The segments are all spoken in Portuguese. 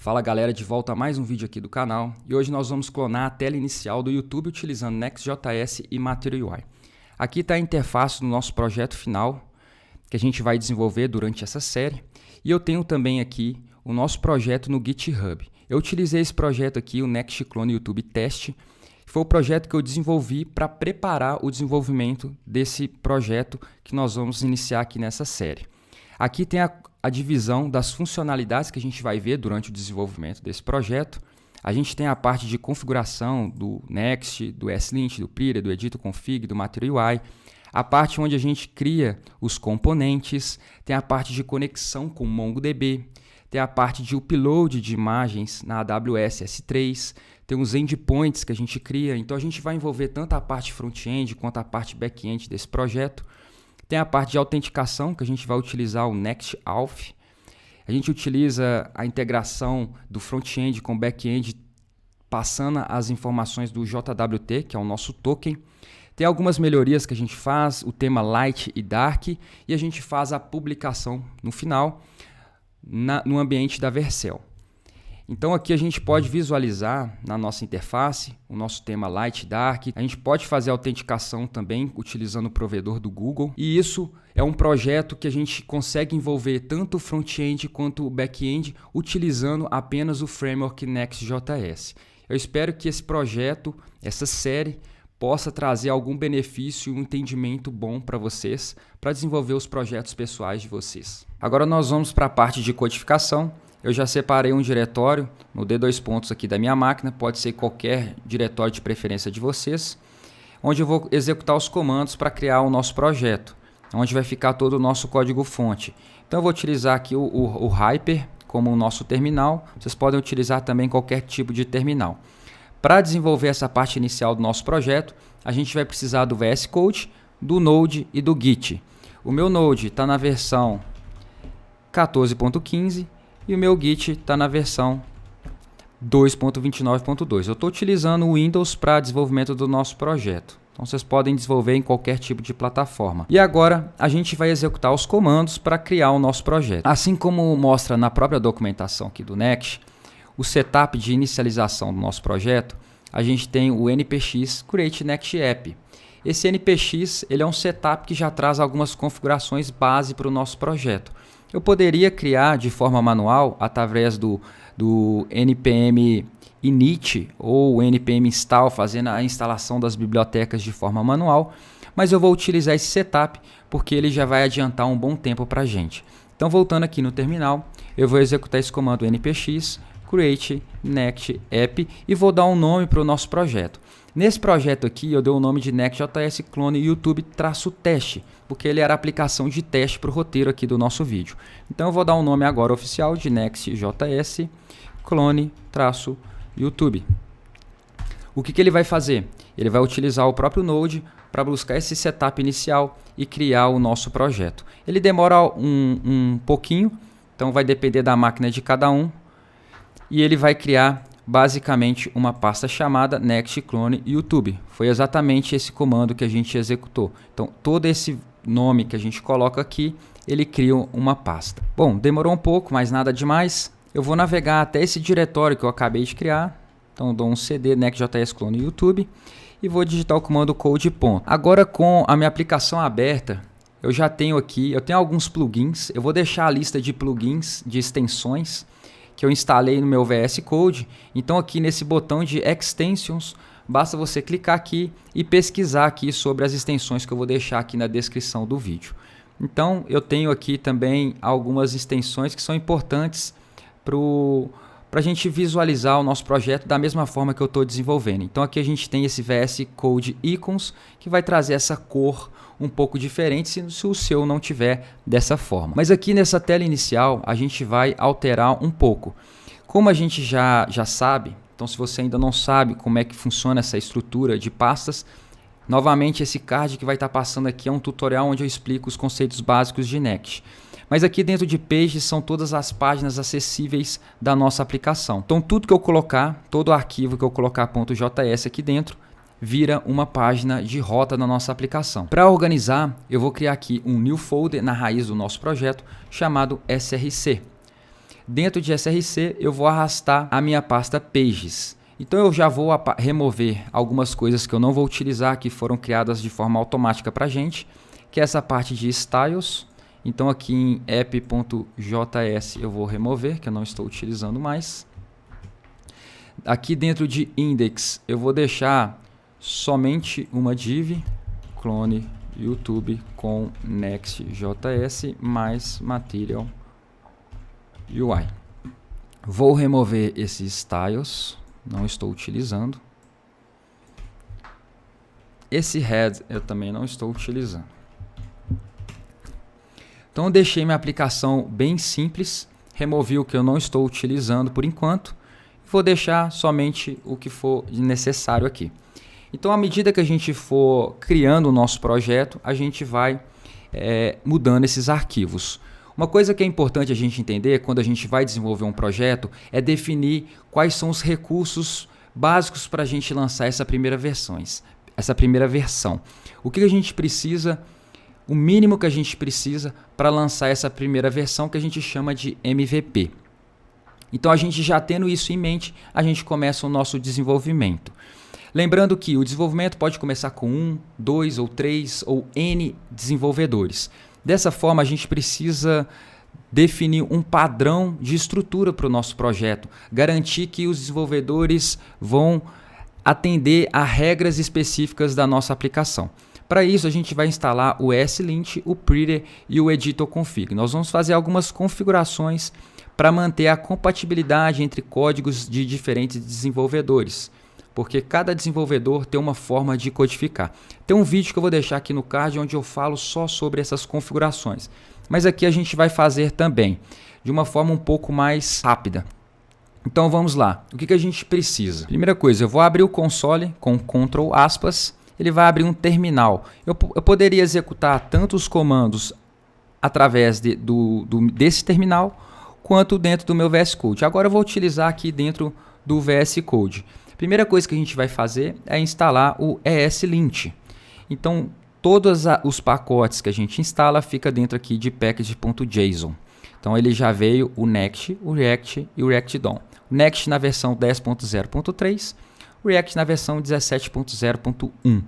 Fala galera, de volta a mais um vídeo aqui do canal e hoje nós vamos clonar a tela inicial do YouTube utilizando Next.js e Material UI. Aqui está a interface do nosso projeto final que a gente vai desenvolver durante essa série e eu tenho também aqui o nosso projeto no GitHub. Eu utilizei esse projeto aqui, o Next Clone YouTube Test, foi o projeto que eu desenvolvi para preparar o desenvolvimento desse projeto que nós vamos iniciar aqui nessa série. Aqui tem a divisão das funcionalidades que a gente vai ver durante o desenvolvimento desse projeto. A gente tem a parte de configuração do Next, do SLint, do Pretty, do Edit Config, do Material UI. A parte onde a gente cria os componentes. Tem a parte de conexão com o MongoDB. Tem a parte de upload de imagens na AWS S3. Tem os endpoints que a gente cria. Então a gente vai envolver tanto a parte front-end quanto a parte back-end desse projeto. Tem a parte de autenticação, que a gente vai utilizar o NextAuth. A gente utiliza a integração do front-end com o back-end, passando as informações do JWT, que é o nosso token. Tem algumas melhorias que a gente faz, o tema Light e Dark, e a gente faz a publicação no final, no ambiente da Vercel. Então aqui a gente pode visualizar na nossa interface o nosso tema Light e Dark. A gente pode fazer autenticação também utilizando o provedor do Google. E isso é um projeto que a gente consegue envolver tanto o front-end quanto o back-end utilizando apenas o framework Next.js. Eu espero que esse projeto, essa série, possa trazer algum benefício e um entendimento bom para vocês, para desenvolver os projetos pessoais de vocês. Agora nós vamos para a parte de codificação. Eu já separei um diretório no D2 pontos aqui da minha máquina, pode ser qualquer diretório de preferência de vocês, onde eu vou executar os comandos para criar o nosso projeto, onde vai ficar todo o nosso código-fonte. Então eu vou utilizar aqui o Hyper como o nosso terminal, vocês podem utilizar também qualquer tipo de terminal. Para desenvolver essa parte inicial do nosso projeto, a gente vai precisar do VS Code, do Node e do Git. O meu Node está na versão 14.15, e o meu Git está na versão 2.29.2. Eu estou utilizando o Windows para desenvolvimento do nosso projeto. Então vocês podem desenvolver em qualquer tipo de plataforma. E agora a gente vai executar os comandos para criar o nosso projeto. Assim como mostra na própria documentação aqui do Next, o setup de inicialização do nosso projeto, a gente tem o npx Create Next App. Esse npx ele é um setup que já traz algumas configurações base para o nosso projeto. Eu poderia criar de forma manual através do npm init ou npm install, fazendo a instalação das bibliotecas de forma manual, mas eu vou utilizar esse setup porque ele já vai adiantar um bom tempo para a gente. Então voltando aqui no terminal, eu vou executar esse comando npx create next app e vou dar um nome para o nosso projeto. Nesse projeto aqui eu dei o nome de Next.js Clone YouTube-teste, porque ele era a aplicação de teste para o roteiro aqui do nosso vídeo. Então eu vou dar um nome agora oficial de Next.js Clone-YouTube. O que ele vai fazer? Ele vai utilizar o próprio Node para buscar esse setup inicial e criar o nosso projeto. Ele demora um pouquinho, então vai depender da máquina de cada um. E ele vai criar basicamente uma pasta chamada Next Clone YouTube. Foi exatamente esse comando que a gente executou. Então todo esse nome que a gente coloca aqui, ele cria uma pasta. Bom, demorou um pouco, mas nada demais. Eu vou navegar até esse diretório que eu acabei de criar. Então eu dou um cd Next.js Clone YouTube e vou digitar o comando code ponto. Agora com a minha aplicação aberta, eu já tenho aqui, eu tenho alguns plugins. Eu vou deixar a lista de plugins, de extensões que eu instalei no meu VS Code. Então aqui nesse botão de Extensions, basta você clicar aqui e pesquisar aqui sobre as extensões que eu vou deixar aqui na descrição do vídeo. Então eu tenho aqui também algumas extensões que são importantes para a gente visualizar o nosso projeto da mesma forma que eu estou desenvolvendo. Então aqui a gente tem esse VS Code Icons que vai trazer essa cor um pouco diferente se o seu não tiver dessa forma. Mas aqui nessa tela inicial a gente vai alterar um pouco. Como a gente já sabe, então se você ainda não sabe como é que funciona essa estrutura de pastas, novamente esse card que vai estar passando aqui é um tutorial onde eu explico os conceitos básicos de Next. Mas aqui dentro de Pages são todas as páginas acessíveis da nossa aplicação. Então tudo que eu colocar, todo arquivo que eu colocar .js aqui dentro, vira uma página de rota da nossa aplicação. Para organizar, eu vou criar aqui um new folder na raiz do nosso projeto chamado src. dentro de SRC eu vou arrastar a minha pasta Pages. Então eu já vou remover algumas coisas que eu não vou utilizar, que foram criadas de forma automática para a gente, que é essa parte de styles. Então aqui em app.js eu vou remover, que eu não estou utilizando mais. Aqui dentro de index eu vou deixar somente uma div, clone YouTube com Next.js mais Material UI. Vou remover esses styles, não estou utilizando. Esse head eu também não estou utilizando. Então eu deixei minha aplicação bem simples, removi o que eu não estou utilizando por enquanto, vou deixar somente o que for necessário aqui. Então à medida que a gente for criando o nosso projeto, a gente vai mudando esses arquivos. Uma coisa que é importante a gente entender quando a gente vai desenvolver um projeto é definir quais são os recursos básicos para a gente lançar essa primeira versão. O que a gente precisa, o mínimo que a gente precisa para lançar essa primeira versão que a gente chama de MVP. Então a gente já tendo isso em mente, a gente começa o nosso desenvolvimento. Lembrando que o desenvolvimento pode começar com 1, 2 ou 3 ou N desenvolvedores. Dessa forma, a gente precisa definir um padrão de estrutura para o nosso projeto, garantir que os desenvolvedores vão atender a regras específicas da nossa aplicação. Para isso, a gente vai instalar o ESLint, o Pretty e o Editor Config. Nós vamos fazer algumas configurações para manter a compatibilidade entre códigos de diferentes desenvolvedores, porque cada desenvolvedor tem uma forma de codificar. Tem um vídeo que eu vou deixar aqui no card onde eu falo só sobre essas configurações, mas aqui a gente vai fazer também de uma forma um pouco mais rápida. Então vamos lá, o que a gente precisa? Primeira coisa, eu vou abrir o console com Ctrl aspas, ele vai abrir um terminal. Eu poderia executar tanto os comandos através desse terminal, quanto dentro do meu VS Code. Agora eu vou utilizar aqui dentro do VS Code. Primeira coisa que a gente vai fazer é instalar o ESLint. Então, todos os pacotes que a gente instala fica dentro aqui de package.json. Então, ele já veio o Next, o React e o React DOM. O Next na versão 10.0.3, o React na versão 17.0.1.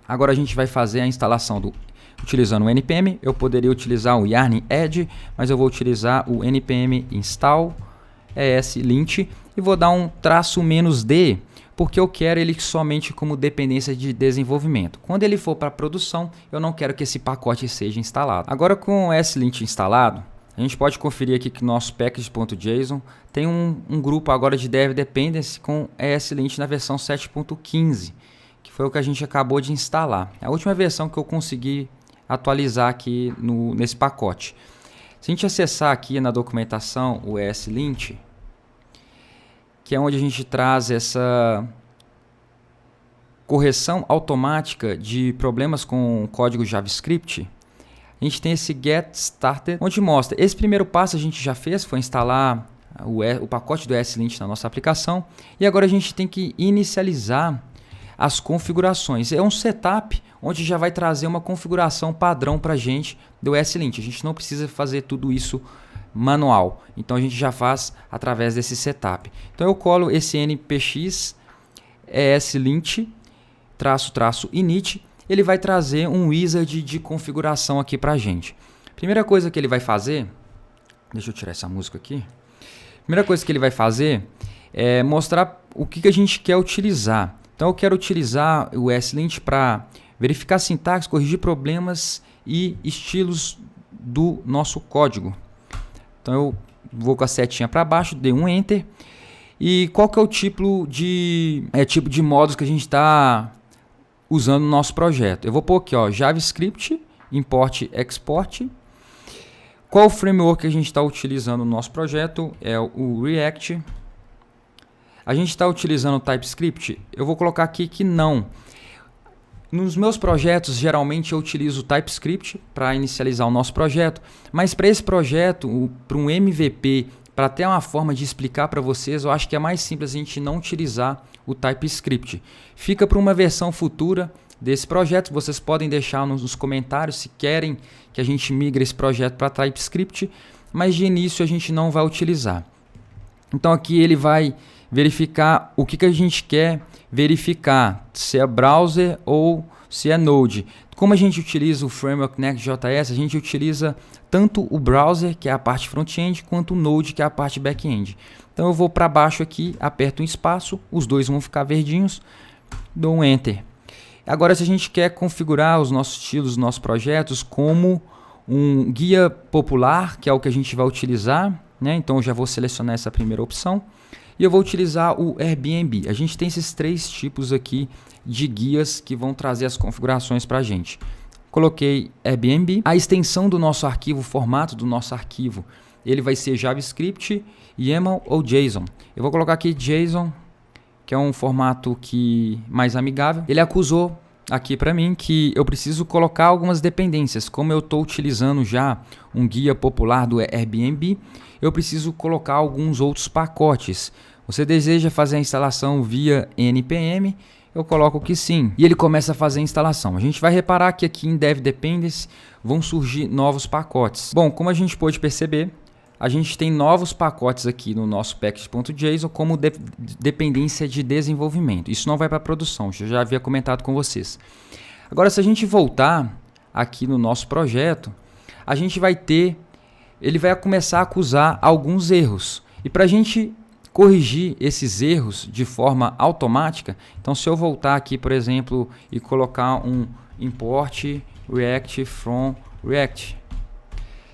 Agora a gente vai fazer a instalação utilizando o npm. Eu poderia utilizar o yarn add, mas eu vou utilizar o npm install ESLint e vou dar um -d, porque eu quero ele somente como dependência de desenvolvimento. Quando ele for para produção, eu não quero que esse pacote seja instalado. Agora com o ESLint instalado, a gente pode conferir aqui que nosso package.json tem um grupo agora de dev dependency com ESLint na versão 7.15, que foi o que a gente acabou de instalar. É a última versão que eu consegui atualizar aqui nesse pacote. Se a gente acessar aqui na documentação o ESLint, que é onde a gente traz essa correção automática de problemas com código JavaScript, a gente tem esse Get Started, onde mostra, esse primeiro passo a gente já fez, foi instalar o pacote do ESLint na nossa aplicação, e agora a gente tem que inicializar as configurações. É um setup onde já vai trazer uma configuração padrão para a gente do ESLint. A gente não precisa fazer tudo isso manual. Então a gente já faz através desse setup. Então eu colo esse npx ESLint --init. Ele vai trazer um wizard de configuração aqui para a gente. Primeira coisa que ele vai fazer, deixa eu tirar essa música aqui. Primeira coisa que ele vai fazer é mostrar o que a gente quer utilizar. Então eu quero utilizar o ESLint para verificar sintaxe, corrigir problemas e estilos do nosso código. Então eu vou com a setinha para baixo, dei um Enter. E qual que é o tipo de modos que a gente está usando no nosso projeto? Eu vou pôr aqui, ó, JavaScript, import, export. Qual o framework que a gente está utilizando no nosso projeto? É o React. A gente está utilizando o TypeScript? Eu vou colocar aqui que não. Nos meus projetos, geralmente eu utilizo o TypeScript para inicializar o nosso projeto, mas para esse projeto, para um MVP, para ter uma forma de explicar para vocês, eu acho que é mais simples a gente não utilizar o TypeScript. Fica para uma versão futura desse projeto, vocês podem deixar nos comentários se querem que a gente migre esse projeto para TypeScript. mas de início a gente não vai utilizar. Então aqui ele vai verificar o que a gente quer verificar, se é browser ou se é Node. Como a gente utiliza o framework Next.js, a gente utiliza tanto o browser, que é a parte front-end, quanto o Node, que é a parte back-end. Então eu vou para baixo aqui, aperto um espaço, os dois vão ficar verdinhos, dou um Enter. Agora, se a gente quer configurar os nossos estilos, os nossos projetos como um guia popular, que é o que a gente vai utilizar, né? Então eu já vou selecionar essa primeira opção e eu vou utilizar o Airbnb. A gente tem esses 3 tipos aqui de guias que vão trazer as configurações para a gente. Coloquei Airbnb. A extensão do nosso arquivo, o formato do nosso arquivo, ele vai ser JavaScript, YAML ou JSON. Eu vou colocar aqui JSON, que é um formato mais amigável. Ele acusou aqui para mim que eu preciso colocar algumas dependências. Como eu estou utilizando já um guia popular do Airbnb, eu preciso colocar alguns outros pacotes. Você deseja fazer a instalação via NPM? Eu coloco que sim. E ele começa a fazer a instalação. A gente vai reparar que aqui em Dev Dependency vão surgir novos pacotes. Bom, como a gente pôde perceber, a gente tem novos pacotes aqui no nosso package.json como dependência de desenvolvimento. Isso não vai para produção, eu já havia comentado com vocês. Agora, se a gente voltar aqui no nosso projeto, a gente vai ter, ele vai começar a acusar alguns erros. E para a gente corrigir esses erros de forma automática, então se eu voltar aqui, por exemplo, e colocar um import React from React,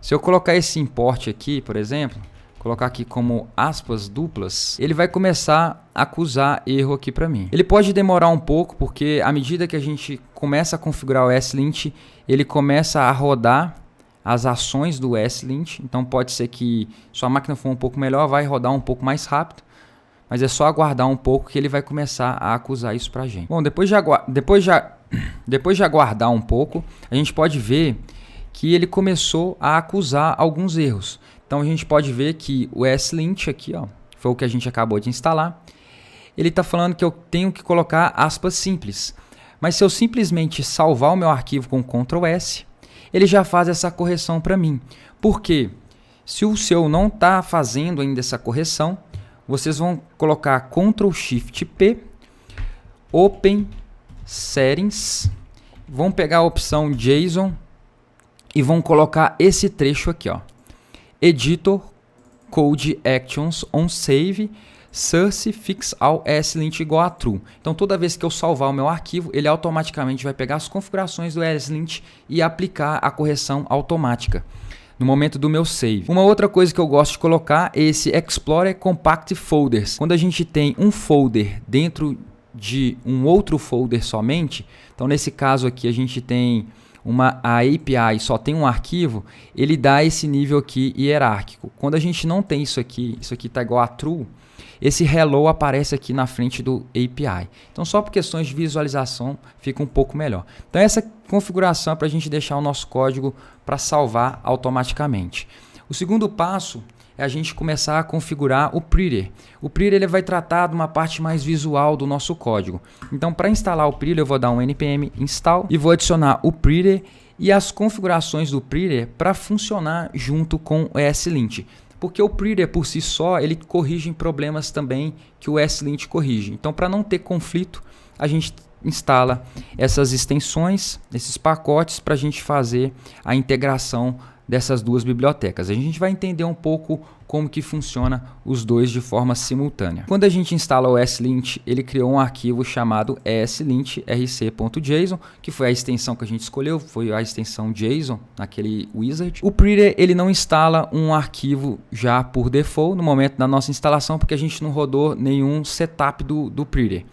se eu colocar esse import aqui, por exemplo, colocar aqui como aspas duplas, ele vai começar a acusar erro aqui para mim. Ele pode demorar um pouco, porque à medida que a gente começa a configurar o ESLint, ele começa a rodar as ações do ESLint. Então pode ser que sua máquina for um pouco melhor, vai rodar um pouco mais rápido, mas é só aguardar um pouco que ele vai começar a acusar isso para a gente. Bom, depois de aguardar um pouco, a gente pode ver que ele começou a acusar alguns erros. Então a gente pode ver que o ESLint aqui, ó, foi o que a gente acabou de instalar. Ele está falando que eu tenho que colocar aspas simples. Mas se eu simplesmente salvar o meu arquivo com Ctrl S, ele já faz essa correção para mim. Por quê? Se o seu não está fazendo ainda essa correção, vocês vão colocar Ctrl Shift P, Open Settings, vão pegar a opção JSON e vão colocar esse trecho aqui, ó. Editor Code Actions on Save Source Fix All ESLint igual a True. Então toda vez que eu salvar o meu arquivo, ele automaticamente vai pegar as configurações do ESLint e aplicar a correção automática no momento do meu save. Uma outra coisa que eu gosto de colocar é esse Explorer Compact Folders. Quando a gente tem um folder dentro de um outro folder somente, então nesse caso aqui a gente tem a API só tem um arquivo, ele dá esse nível aqui hierárquico. Quando a gente não tem isso aqui está igual a true, esse hello aparece aqui na frente do API. Então só por questões de visualização fica um pouco melhor. Então essa configuração é para a gente deixar o nosso código para salvar automaticamente. O segundo passo é a gente começar a configurar o Prettier. O Prettier ele vai tratar de uma parte mais visual do nosso código. Então, para instalar o Prettier, eu vou dar um npm install e vou adicionar o Prettier e as configurações do Prettier para funcionar junto com o ESLint. Porque o Prettier por si só, ele corrige problemas também que o ESLint corrige. Então, para não ter conflito, a gente instala essas extensões, esses pacotes para a gente fazer a integração dessas duas bibliotecas. A gente vai entender um pouco como que funciona os dois de forma simultânea. Quando a gente instala o ESLint, ele criou um arquivo chamado eslint.rc.json, que foi a extensão que a gente escolheu, foi a extensão JSON naquele wizard. O Prettier, ele não instala um arquivo já por default no momento da nossa instalação, porque a gente não rodou nenhum setup do Prettier,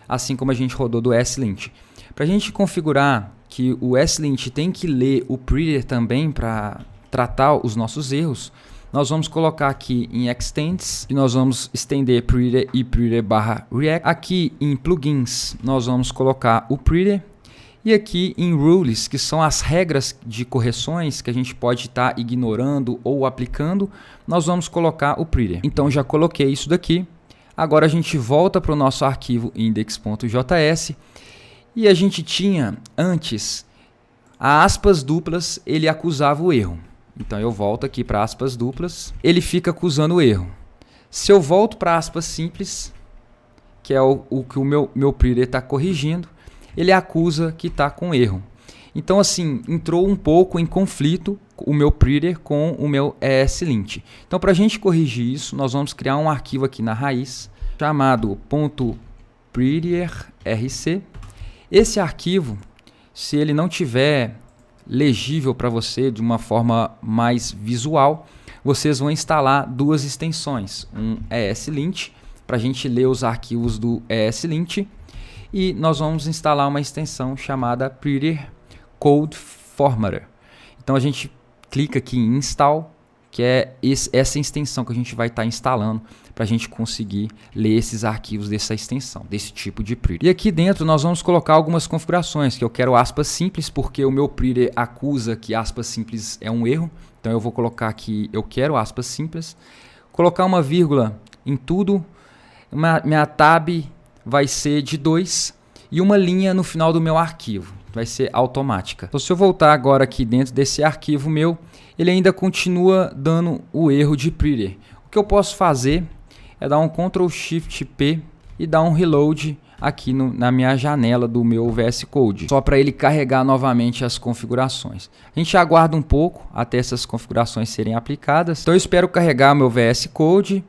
assim como a gente rodou do ESLint. Para a gente configurar que o ESLint tem que ler o Prettier também para tratar os nossos erros, nós vamos colocar aqui em Extends e nós vamos estender Prettier e Prettier/React. Aqui em Plugins nós vamos colocar o Prettier e aqui em Rules, que são as regras de correções que a gente pode estar ignorando ou aplicando, nós vamos colocar o Prettier. Então já coloquei isso daqui. Agora a gente volta para o nosso arquivo index.js. E a gente tinha antes, a aspas duplas, ele acusava o erro. Então eu volto aqui para aspas duplas, ele fica acusando o erro. Se eu volto para aspas simples, que é o que o meu Prettier está corrigindo, ele acusa que está com erro. Então assim, entrou um pouco em conflito o meu Prettier com o meu ESLint. Então para a gente corrigir isso, nós vamos criar um arquivo aqui na raiz, chamado .prettierrc. Esse arquivo, se ele não tiver legível para você de uma forma mais visual, vocês vão instalar duas extensões, um ESLint, para a gente ler os arquivos do ESLint, e nós vamos instalar uma extensão chamada Prettier Code Formatter. Então a gente clica aqui em Install, que é essa extensão que a gente vai estar instalando para a gente conseguir ler esses arquivos dessa extensão, desse tipo de Prettier. E aqui dentro nós vamos colocar algumas configurações, que eu quero aspas simples, porque o meu Prettier acusa que aspas simples é um erro. Então eu vou colocar aqui, eu quero aspas simples. Colocar uma vírgula em tudo. Minha tab vai ser de 2 e uma linha no final do meu arquivo. Vai ser automática. Então se eu voltar agora aqui dentro desse arquivo meu, ele ainda continua dando o erro de Prettier. O que eu posso fazer é dar um Ctrl Shift P e dar um reload aqui na minha janela do meu VS Code, só para ele carregar novamente as configurações. A gente aguarda um pouco até essas configurações serem aplicadas. Então eu espero carregar meu VS Code.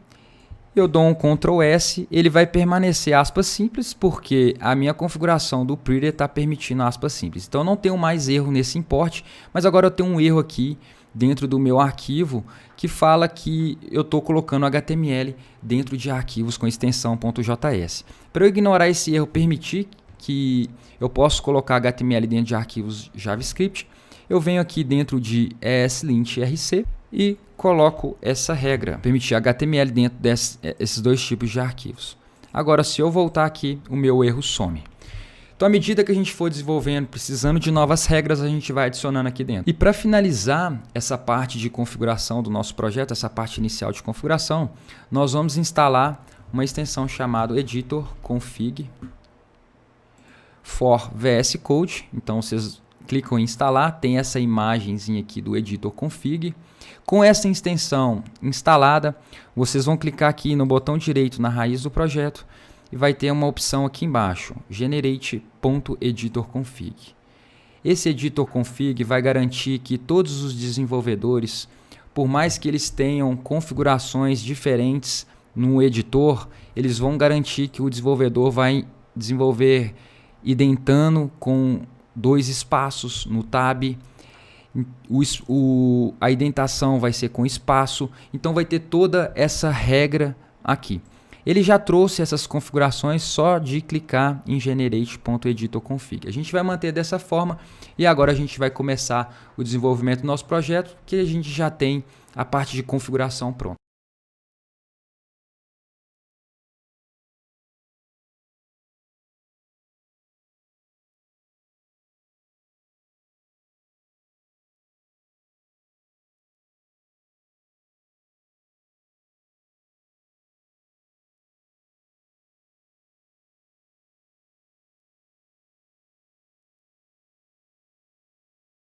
Eu dou um Ctrl S, ele vai permanecer aspas simples, porque a minha configuração do Prettier está permitindo aspas simples. Então eu não tenho mais erro nesse import, mas agora eu tenho um erro aqui dentro do meu arquivo que fala que eu estou colocando HTML dentro de arquivos com extensão .js. Para eu ignorar esse erro, permitir que eu possa colocar HTML dentro de arquivos JavaScript, eu venho aqui dentro de ESLint-rc e coloco essa regra, permitir HTML dentro desses dois tipos de arquivos. Agora, se eu voltar aqui, o meu erro some. Então, à medida que a gente for desenvolvendo, precisando de novas regras, a gente vai adicionando aqui dentro. E para finalizar essa parte de configuração do nosso projeto, essa parte inicial de configuração, nós vamos instalar uma extensão chamada editor config for VS Code. Então, vocês clicam em instalar, tem essa imagenzinha aqui do editor config. Com essa extensão instalada, vocês vão clicar aqui no botão direito na raiz do projeto e vai ter uma opção aqui embaixo, generate.editor-config. Esse editor config vai garantir que todos os desenvolvedores, por mais que eles tenham configurações diferentes no editor, eles vão garantir que o desenvolvedor vai desenvolver identando com 2 espaços no tab. A indentação vai ser com espaço, então vai ter toda essa regra aqui. Ele já trouxe essas configurações só de clicar em generate.editor-config. A gente vai manter dessa forma e agora a gente vai começar o desenvolvimento do nosso projeto, que a gente já tem a parte de configuração pronta.